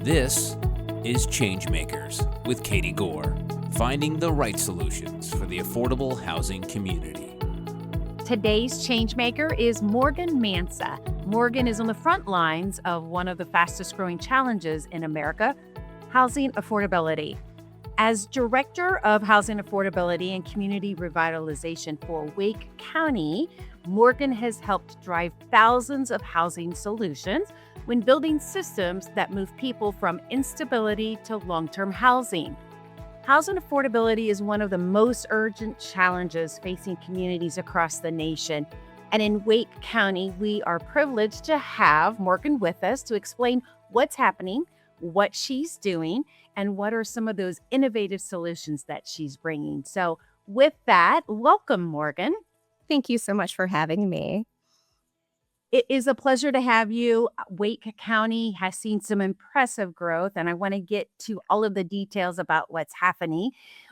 This is ChangeMakers with Katie Goar, finding the right solutions for the affordable housing community. Today's changemaker is Morgan Mansa. Morgan is on the front lines of one of the fastest growing challenges in America, housing affordability. As Director of Housing Affordability and Community Revitalization for Wake County, Morgan has helped drive thousands of housing solutions when building systems that move people from instability to long-term housing. Housing affordability is one of the most urgent challenges facing communities across the nation. And in Wake County, we are privileged to have Morgan with us to explain what's happening, what she's doing, and what are some of those innovative solutions that she's bringing. So with that, welcome, Morgan. Thank you so much for having me. It is a pleasure to have you. Wake County has seen some impressive growth, and I want to get to all of the details about what's happening.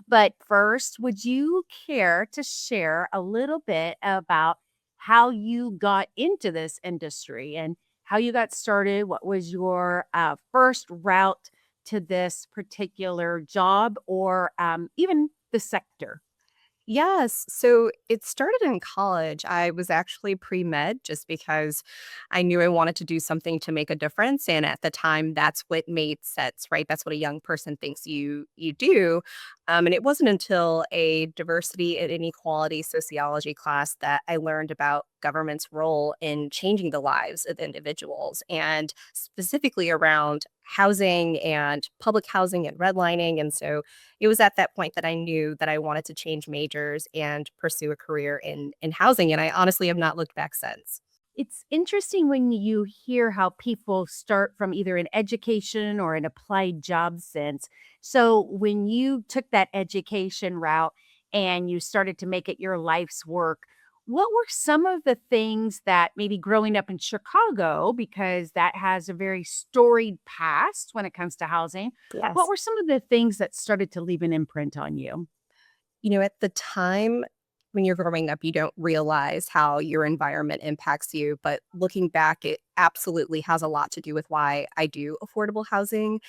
But first, would you care to share a little bit about how you got into this industry and how you got started? What was your first route to this particular job or even the sector? Yes. So it started in college. I was actually pre-med just because I knew I wanted to do something to make a difference. And at the time, that's what made sense, right? That's what a young person thinks you do. And it wasn't until a diversity and inequality sociology class that I learned about government's role in changing the lives of individuals and specifically around housing and public housing and redlining. And so it was at that point that I knew that I wanted to change majors and pursue a career in housing. And I honestly have not looked back since. It's interesting when you hear how people start from either an education or an applied job sense. So, when you took that education route and you started to make it your life's work, what were some of the things that maybe growing up in Chicago, because that has a very storied past when it comes to housing, what Yes. were some of the things that started to leave an imprint on you? At the time when you're growing up, you don't realize how your environment impacts you. But looking back, it absolutely has a lot to do with why I do affordable housing.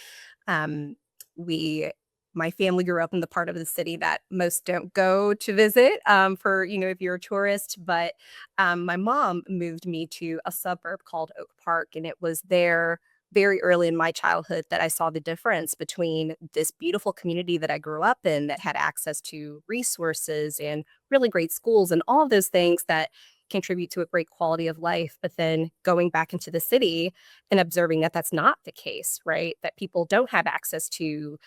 Um, we, my family grew up in the part of the city that most don't go to visit for, if you're a tourist. But my mom moved me to a suburb called Oak Park, and it was there very early in my childhood that I saw the difference between this beautiful community that I grew up in that had access to resources and really great schools and all of those things that contribute to a great quality of life. But then going back into the city and observing that that's not the case, right? That people don't have access to,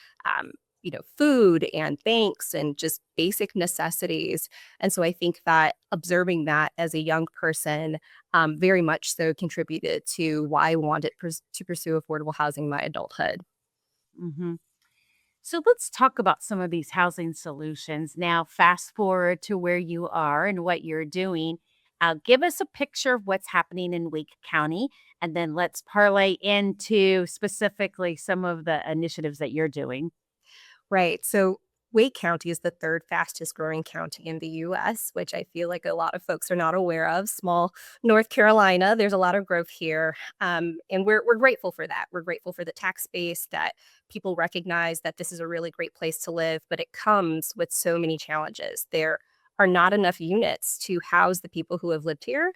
food and banks and just basic necessities. And so I think that observing that as a young person very much so contributed to why I wanted to pursue affordable housing in my adulthood. hmm So let's talk about some of these housing solutions. Now, fast forward to where you are and what you're doing. Give us a picture of what's happening in Wake County, and then let's parlay into specifically some of the initiatives that you're doing. Right. So Wake County is the third fastest growing county in the US, which I feel like a lot of folks are not aware of. Small North Carolina, there's a lot of growth here. And we're grateful for that. We're grateful for the tax base that people recognize that this is a really great place to live, but it comes with so many challenges. There are not enough units to house the people who have lived here.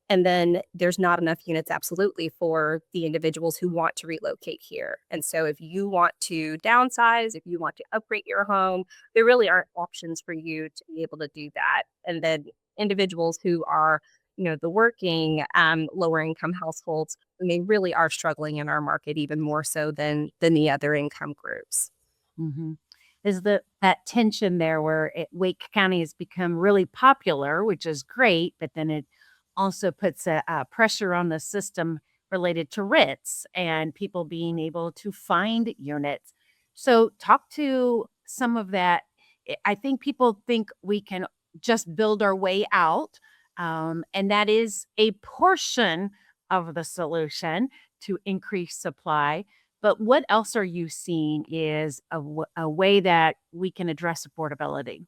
And then there's not enough units absolutely for the individuals who want to relocate here. And so if you want to downsize, if you want to upgrade your home, there really aren't options for you to be able to do that. And then individuals who are, the working lower income households, and they really are struggling in our market even more so than the other income groups. hmm Is that tension there where Wake County has become really popular, which is great, but then it also puts a pressure on the system related to rents and people being able to find units. So, talk to some of that. I think people think we can just build our way out, and that is a portion of the solution to increase supply. But what else are you seeing is a way that we can address affordability?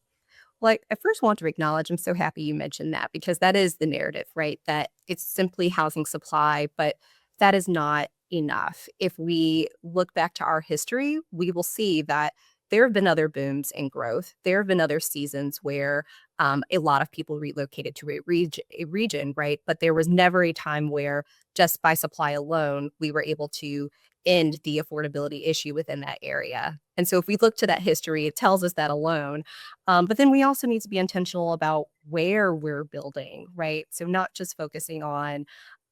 Like, I first want to acknowledge, I'm so happy you mentioned that because that is the narrative, right? That it's simply housing supply, but that is not enough. If we look back to our history, we will see that there have been other booms in growth. There have been other seasons where a lot of people relocated to a region, right? But there was never a time where just by supply alone, we were able to end the affordability issue within that area. And so if we look to that history, it tells us that alone. But then we also need to be intentional about where we're building, right? So not just focusing on,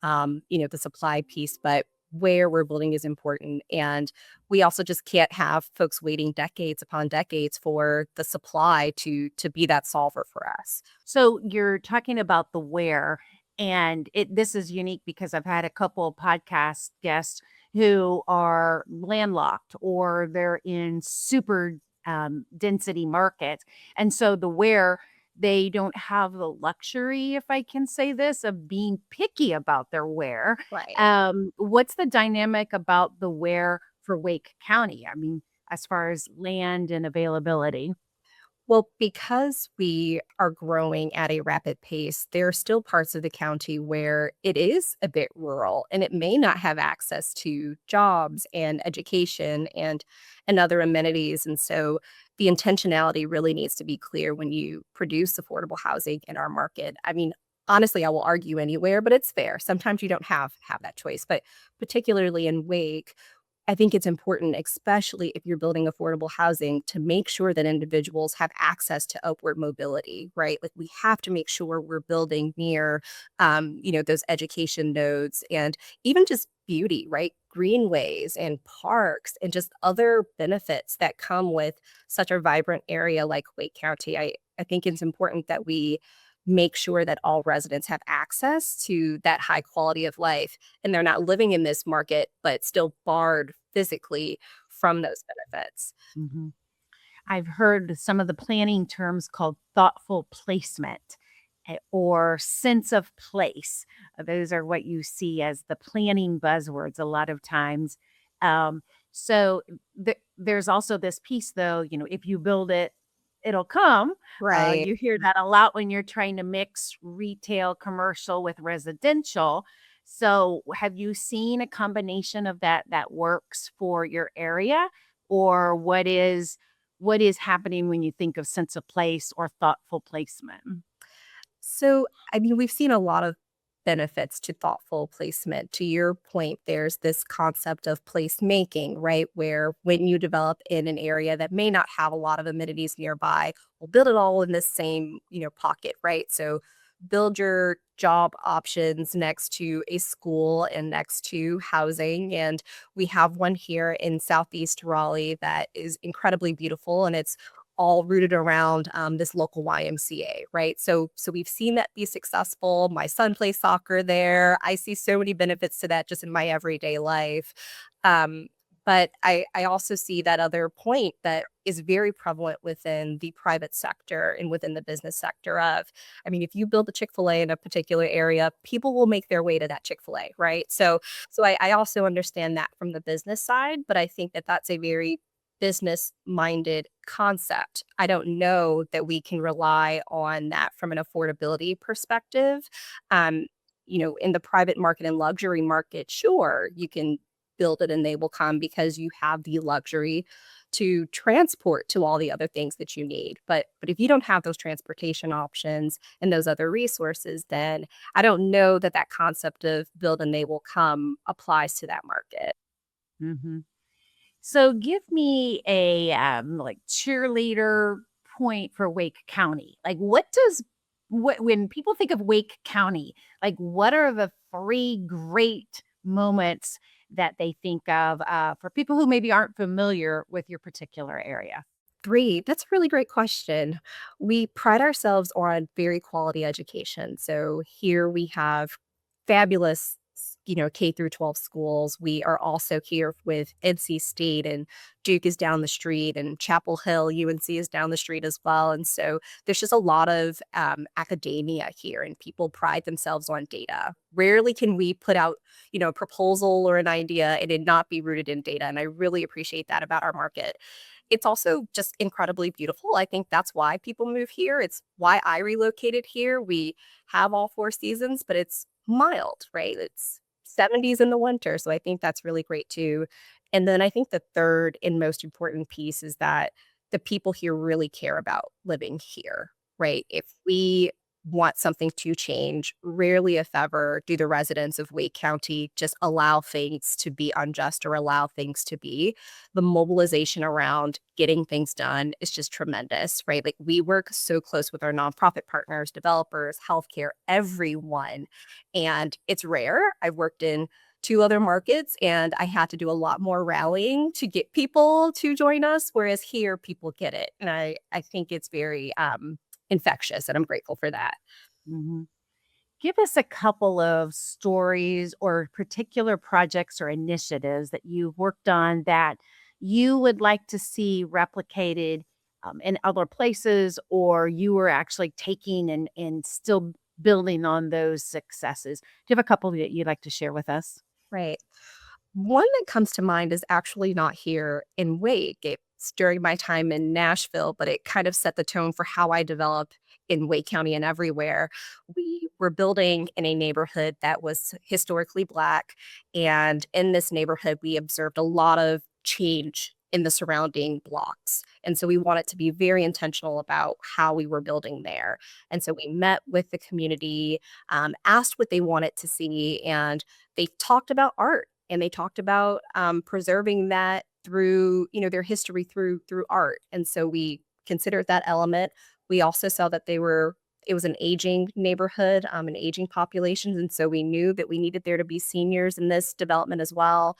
the supply piece, but where we're building is important. And we also just can't have folks waiting decades upon decades for the supply to be that solver for us. So you're talking about the where, and this is unique because I've had a couple of podcast guests who are landlocked or they're in super density markets, and so the where they don't have the luxury, if I can say this, of being picky about their where. Right. What's the dynamic about the where for Wake County? I mean, as far as land and availability. Well, because we are growing at a rapid pace, there are still parts of the county where it is a bit rural and it may not have access to jobs and education and other amenities. And so the intentionality really needs to be clear when you produce affordable housing in our market. I mean, honestly, I will argue anywhere, but it's fair. Sometimes you don't have that choice. But particularly in Wake, I think it's important, especially if you're building affordable housing, to make sure that individuals have access to upward mobility, right? Like we have to make sure we're building near, those education nodes and even just beauty, right? Greenways and parks and just other benefits that come with such a vibrant area like Wake County. I think it's important that we make sure that all residents have access to that high quality of life and they're not living in this market, but still barred physically from those benefits. Mhm. I've heard some of the planning terms called thoughtful placement or sense of place. Those are what you see as the planning buzzwords a lot of times. Um, so there's also this piece, though, if you build it, it'll come. Right. You hear that a lot when you're trying to mix retail, commercial with residential. So have you seen a combination of that works for your area? Or what is happening when you think of sense of place or thoughtful placement? So, I mean, we've seen a lot of benefits to thoughtful placement. To your point, there's this concept of placemaking, right? Where when you develop in an area that may not have a lot of amenities nearby, we'll build it all in the same, pocket, right? So build your job options next to a school and next to housing. And we have one here in Southeast Raleigh that is incredibly beautiful and it's all rooted around this local YMCA, right? So we've seen that be successful. My son plays soccer there. I see so many benefits to that just in my everyday life. Um, but I also see that other point that is very prevalent within the private sector and within the business sector of, I mean, if you build a Chick-fil-A in a particular area, people will make their way to that Chick-fil-A, right? So I also understand that from the business side, but I think that that's a very business minded concept. I don't know that we can rely on that from an affordability perspective. Um, in the private market and luxury market, sure, you can build it and they will come because you have the luxury to transport to all the other things that you need. But if you don't have those transportation options and those other resources, then I don't know that that concept of build and they will come applies to that market. Mhm. So give me a like cheerleader point for Wake County. Like what when people think of Wake County, like what are the three great moments that they think of for people who maybe aren't familiar with your particular area? Great. That's a really great question. We pride ourselves on very quality education. So here we have fabulous, K through 12 schools. We are also here with NC State and Duke is down the street and Chapel Hill, UNC is down the street as well. And so there's just a lot of academia here and people pride themselves on data. Rarely can we put out, a proposal or an idea and it not be rooted in data. And I really appreciate that about our market. It's also just incredibly beautiful. I think that's why people move here. It's why I relocated here. We have all 4 seasons, but it's mild, right? It's 70s in the winter. So I think that's really great too. And then I think the third and most important piece is that the people here really care about living here, right? If we want something to change, rarely, if ever, do the residents of Wake County just allow things to be unjust or allow things to be. The mobilization around getting things done is just tremendous, right? Like we work so close with our nonprofit partners, developers, healthcare, everyone. And it's rare. I've worked in two other markets and I had to do a lot more rallying to get people to join us. Whereas here people get it. And I think it's very infectious and I'm grateful for that. Mhm. Give us a couple of stories or particular projects or initiatives that you've worked on that you would like to see replicated in other places, or you were actually taking and still building on those successes. Do you have a couple that you'd like to share with us? Right. One that comes to mind is actually not here in Wake. It's during my time in Nashville, but it kind of set the tone for how I developed in Wake County and everywhere. We were building in a neighborhood that was historically Black. And in this neighborhood, we observed a lot of change in the surrounding blocks. And so we wanted to be very intentional about how we were building there. And so we met with the community, asked what they wanted to see, and they talked about art and they talked about preserving that through their history through art. And so we considered that element. We also saw that it was an aging neighborhood, an aging population, and so we knew that we needed there to be seniors in this development as well.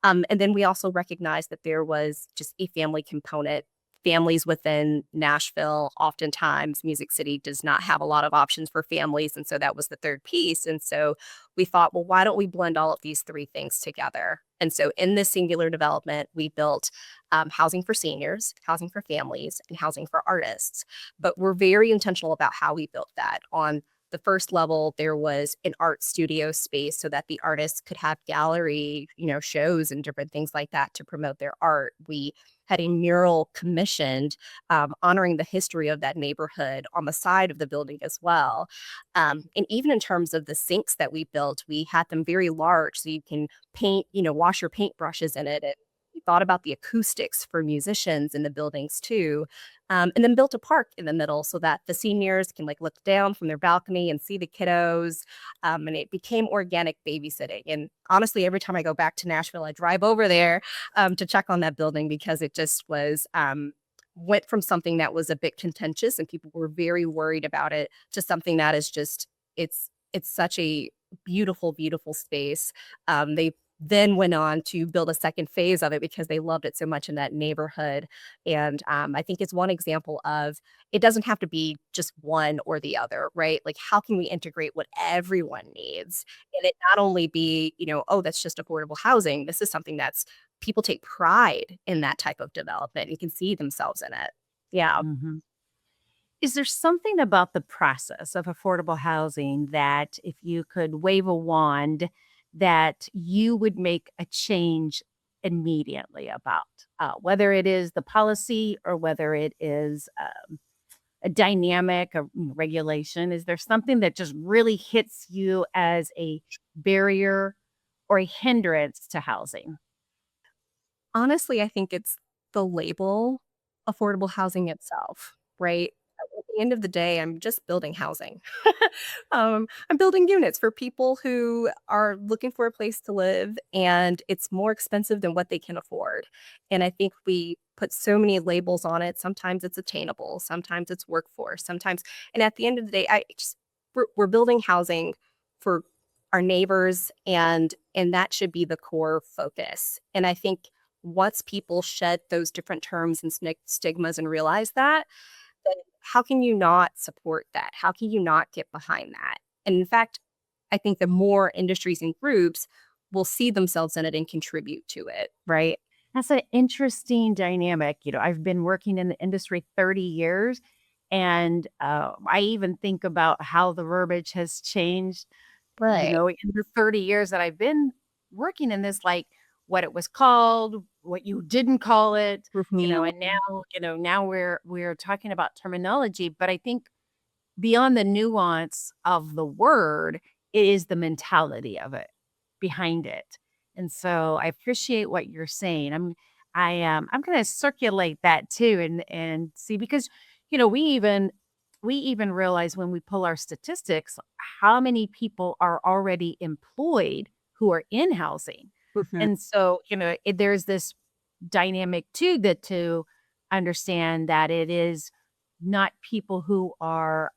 And then we also recognized that there was just a family component. Families within Nashville, oftentimes Music City does not have a lot of options for families. And so that was the third piece. And so we thought, well, why don't we blend all of these three things together? And so in this singular development, we built housing for seniors, housing for families, and housing for artists. But we're very intentional about how we built that. On the first level, there was an art studio space so that the artists could have gallery, shows and different things like that to promote their art. We had a mural commissioned honoring the history of that neighborhood on the side of the building as well. And even in terms of the sinks that we built, we had them very large so you can paint, wash your paintbrushes in it. And we thought about the acoustics for musicians in the buildings too. And then built a park in the middle so that the seniors can look down from their balcony and see the kiddos. And it became organic babysitting. And honestly, every time I go back to Nashville, I drive over there to check on that building because it just was went from something that was a bit contentious and people were very worried about it to something that is just it's such a beautiful, beautiful space. They then went on to build a second phase of it because they loved it so much in that neighborhood. And I think it's one example of it doesn't have to be just one or the other, right? Like, how can we integrate what everyone needs? And it not only be, oh, that's just affordable housing. This is something that's people take pride in that type of development. You can see themselves in it. Yeah. Mhm. Is there something about the process of affordable housing that if you could wave a wand, that you would make a change immediately about? Whether it is the policy or whether it is a dynamic, a regulation, is there something that just really hits you as a barrier or a hindrance to housing? Honestly, I think it's the label affordable housing itself, right? At the end of the day, I'm just building housing. I'm building units for people who are looking for a place to live, and it's more expensive than what they can afford. And I think we put so many labels on it. Sometimes it's attainable, sometimes it's workforce, sometimes, and at the end of the day, we're building housing for our neighbors, and that should be the core focus. And I think once people shed those different terms and stigmas and realize that, then how can you not support that? How can you not get behind that? And in fact, I think the more industries and groups will see themselves in it and contribute to it, right? That's an interesting dynamic. I've been working in the industry 30 years, and I even think about how the verbiage has changed, Right. in the 30 years that I've been working in this, like what it was called, what you didn't call it, Mhm. and now we're talking about terminology, but I think beyond the nuance of the word is the mentality of it. behind it. And so I appreciate what you're saying. I'm going to circulate that too and see because we even realize when we pull our statistics how many people are already employed who are in housing. Mhm. And so, there's this dynamic too that to understand that it is not people who are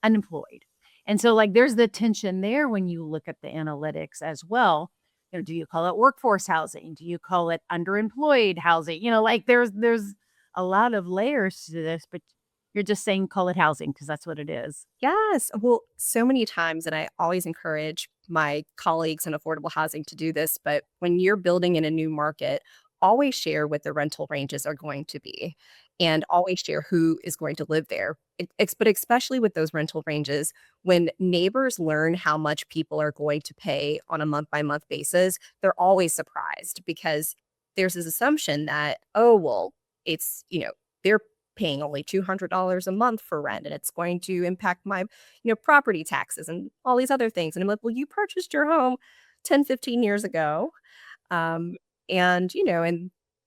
unemployed. And so, like, there's the tension there when you look at the analytics as well. Do you call it workforce housing? Do you call it underemployed housing? Like there's a lot of layers to this, but you're just saying call it housing because that's what it is. Yes. Well, so many times, and I always encourage my colleagues in affordable housing to do this, but when you're building in a new market, always share what the rental ranges are going to be and always share who is going to live there. But especially with those rental ranges, when neighbors learn how much people are going to pay on a month by month basis, they're always surprised because there's this assumption that, oh, well, they're paying only $200 a month for rent and it's going to impact my, property taxes and all these other things. And I'm like, well, you purchased your home 10, 15 years ago. Um, and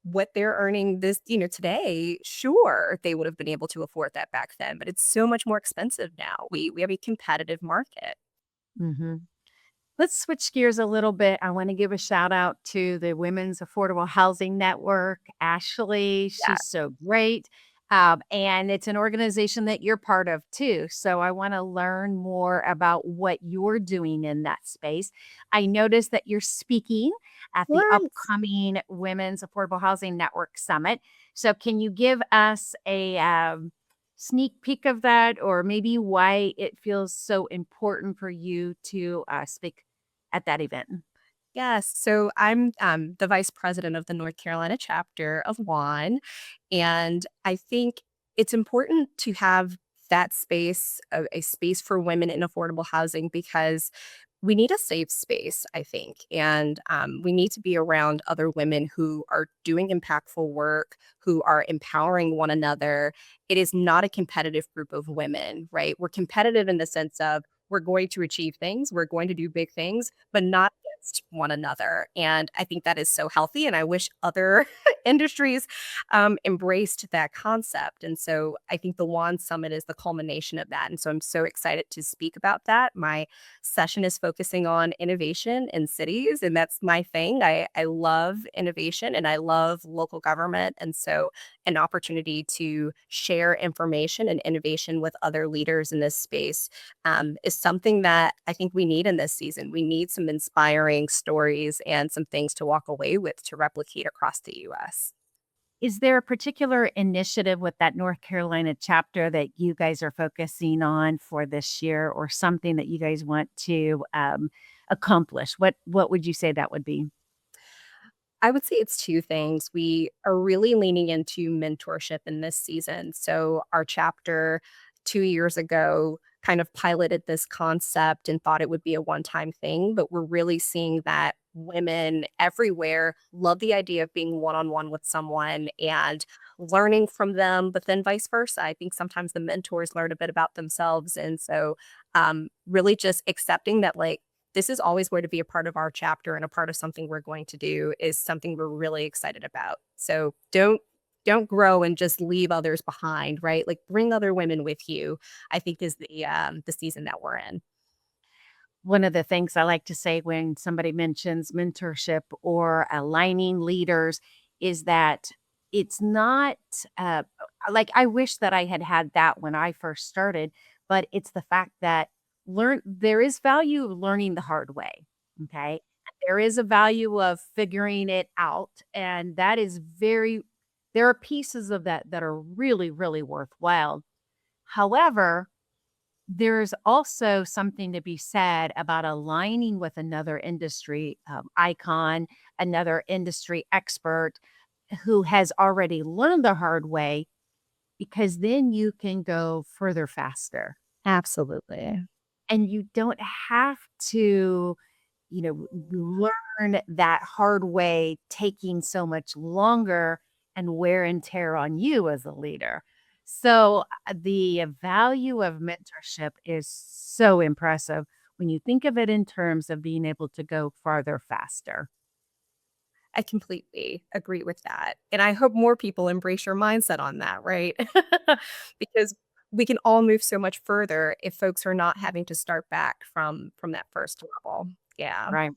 what they're earning today, sure, they would have been able to afford that back then, but it's so much more expensive now. We have a competitive market. Hmm. Let's switch gears a little bit. I want to give a shout out to the Women's Affordable Housing Network, Ashley. Yeah. She's so great. And it's an organization that you're part of too. So I want to learn more about what you're doing in that space. I noticed that you're speaking at the Yes. upcoming Women's Affordable Housing Network Summit. So can you give us a sneak peek of that, or maybe why it feels so important for you to speak at that event? Yes. So I'm the vice president of the North Carolina chapter of WAN. And I think it's important to have that space, a space for women in affordable housing, because we need a safe space, I think. And we need to be around other women who are doing impactful work, who are empowering one another. It is not a competitive group of women, right? We're competitive in the sense of we're going to achieve things, we're going to do big things, but not against one another. And I think that is so healthy. And I wish other industries embraced that concept. And so I think the WAN Summit is the culmination of that. And so I'm so excited to speak about that. My session is focusing on innovation in cities, and that's my thing. I love innovation and I love local government. And so an opportunity to share information and innovation with other leaders in this space is something that I think we need in this season. We need some inspiring stories and some things to walk away with to replicate across the US. Is there a particular initiative with that North Carolina chapter that you guys are focusing on for this year, or something that you guys want to accomplish? What would you say that would be? I would say it's two things. We are really leaning into mentorship in this season. So, our chapter 2 years ago kind of piloted this concept and thought it would be a one time thing, but we're really seeing that women everywhere love the idea of being one on one with someone and learning from them, but then vice versa. I think sometimes the mentors learn a bit about themselves. And so, really just accepting that, like, this is always going to be a part of our chapter and a part of something we're going to do is something we're really excited about. So don't grow and just leave others behind, right? Like bring other women with you, I think is the season that we're in. One of the things I like to say when somebody mentions mentorship or aligning leaders is that it's not like I wish that I had had that when I first started, but it's the fact that there is value of learning the hard way. Okay. There is a value of figuring it out. And that is there are pieces of that that are really, really worthwhile. However, there's also something to be said about aligning with another industry icon, another industry expert who has already learned the hard way, because then you can go further faster Absolutely. and you don't have to, learn that hard way, taking so much longer and wear and tear on you as a leader. So the value of mentorship is so impressive. when you think of it in terms of being able to go farther faster. I completely agree with that, and I hope more people embrace your mindset on that, right? Because we can all move so much further if folks are not having to start back from that first level. Yeah. Right.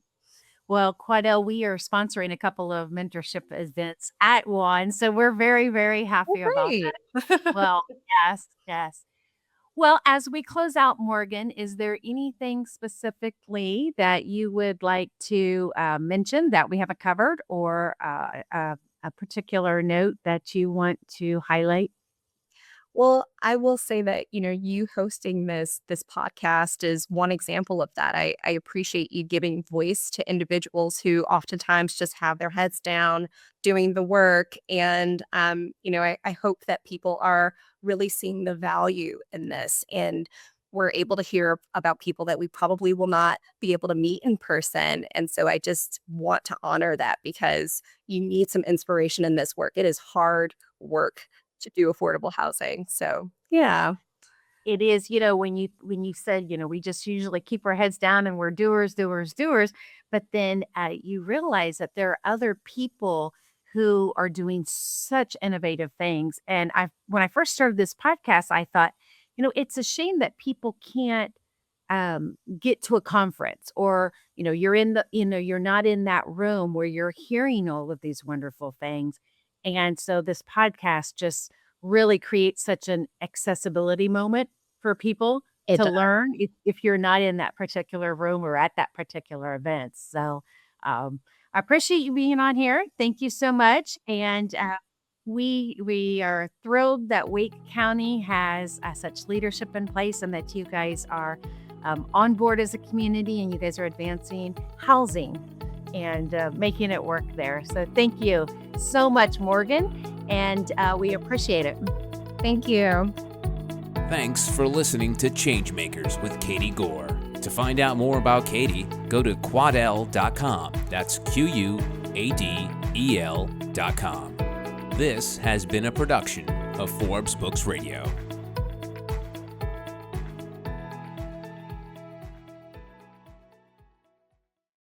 Well, Quadell, we are sponsoring a couple of mentorship events at one, so we're very, very Oh, happy about great. that. Well, yes, yes. Well, as we close out, Morgan, is there anything specifically that you would like to mention that we haven't covered, or a particular note that you want to highlight? Well, I will say that, you hosting this podcast is one example of that. I appreciate you giving voice to individuals who oftentimes just have their heads down doing the work. And, I hope that people are really seeing the value in this. And we're able to hear about people that we probably will not be able to meet in person. And so I just want to honor that because you need some inspiration in this work. It is hard work to do affordable housing. So, yeah. It is, when you said, we just usually keep our heads down and we're doers, doers, doers, but then you realize that there are other people who are doing such innovative things. And when I first started this podcast, I thought, it's a shame that people can't get to a conference, or, you're not in that room where you're hearing all of these wonderful things. And so this podcast just really creates such an accessibility moment for people It to does. learn if you're not in that particular room or at that particular event. So I appreciate you being on here. Thank you so much. And we are thrilled that Wake County has such leadership in place, and that you guys are on board as a community, and you guys are advancing housing and making it work there. So thank you so much, Morgan, and we appreciate it. Thank you. Thanks for listening to ChangeMakers with Katie Goar. To find out more about Katie, go to quadell.com. That's QUADEL.com. This has been a production of Forbes Books Radio.